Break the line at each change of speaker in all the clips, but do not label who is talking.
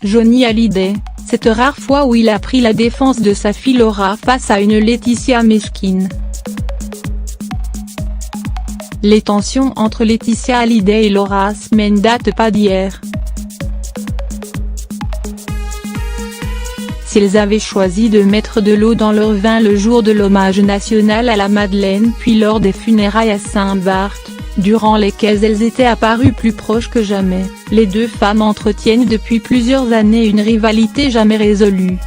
Johnny Hallyday, cette rare fois où il a pris la défense de sa fille Laura face à une Laetitia mesquine. Les tensions entre Laetitia Hallyday et Laura Asmeh ne datent pas d'hier. S'ils avaient choisi de mettre de l'eau dans leur vin le jour de l'hommage national à la Madeleine puis lors des funérailles à Saint-Barth, durant lesquelles elles étaient apparues plus proches que jamais, les deux femmes entretiennent depuis plusieurs années une rivalité jamais résolue.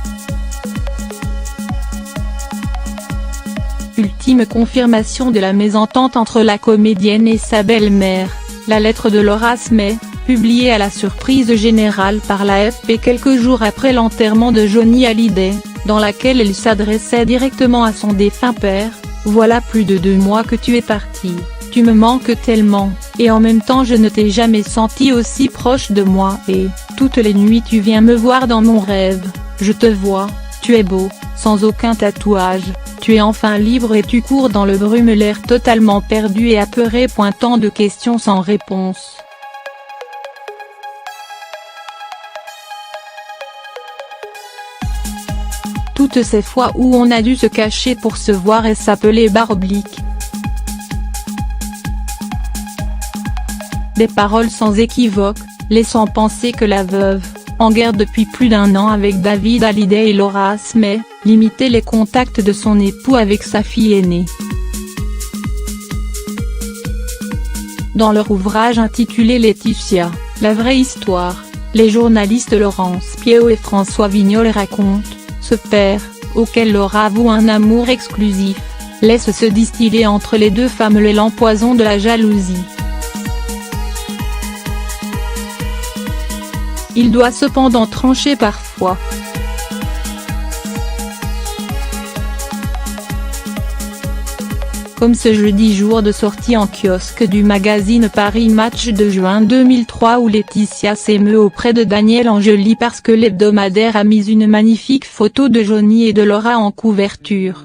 Ultime confirmation de la mésentente entre la comédienne et sa belle-mère, la lettre de Laura Asmeh, publiée à la surprise générale par l'AFP quelques jours après l'enterrement de Johnny Hallyday, dans laquelle elle s'adressait directement à son défunt père: « Voilà plus de 2 mois que tu es parti, tu me manques tellement, et en même temps je ne t'ai jamais senti aussi proche de moi et, toutes les nuits tu viens me voir dans mon rêve, je te vois, tu es beau, sans aucun tatouage, tu es enfin libre et tu cours dans le brume l'air totalement perdu et apeuré. » Tant de questions sans réponse. Toutes ces fois où on a dû se cacher pour se voir et s'appeler /. Des paroles sans équivoque, laissant penser que la veuve, en guerre depuis plus d'1 an avec David Hallyday et Laura Asmeh, limitait les contacts de son époux avec sa fille aînée. Dans leur ouvrage intitulé Laetitia, la vraie histoire, les journalistes Laurence Piéau et François Vignol racontent: ce père, auquel Laura avoue un amour exclusif, laisse se distiller entre les deux femmes l'élan poison de la jalousie. Il doit cependant trancher parfois. Comme ce jeudi jour de sortie en kiosque du magazine Paris Match de juin 2003 où Laetitia s'émeut auprès de Daniel Angeli parce que l'hebdomadaire a mis une magnifique photo de Johnny et de Laura en couverture.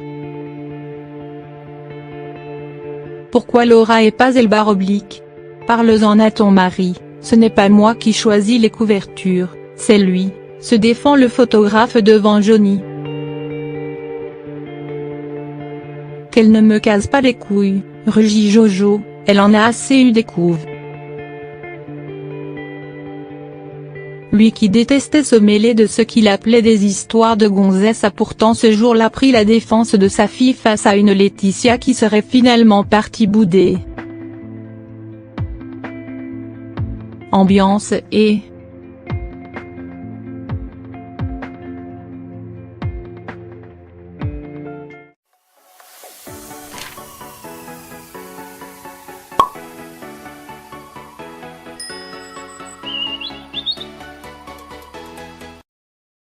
Pourquoi Laura et pas elle /? Parle-en à ton mari, ce n'est pas moi qui choisis les couvertures, c'est lui, se défend le photographe devant Johnny. Qu'elle ne me casse pas les couilles, rugit Jojo, elle en a assez eu des couves. Lui qui détestait se mêler de ce qu'il appelait des histoires de gonzesses a pourtant ce jour-là pris la défense de sa fille face à une Laetitia qui serait finalement partie bouder. Ambiance et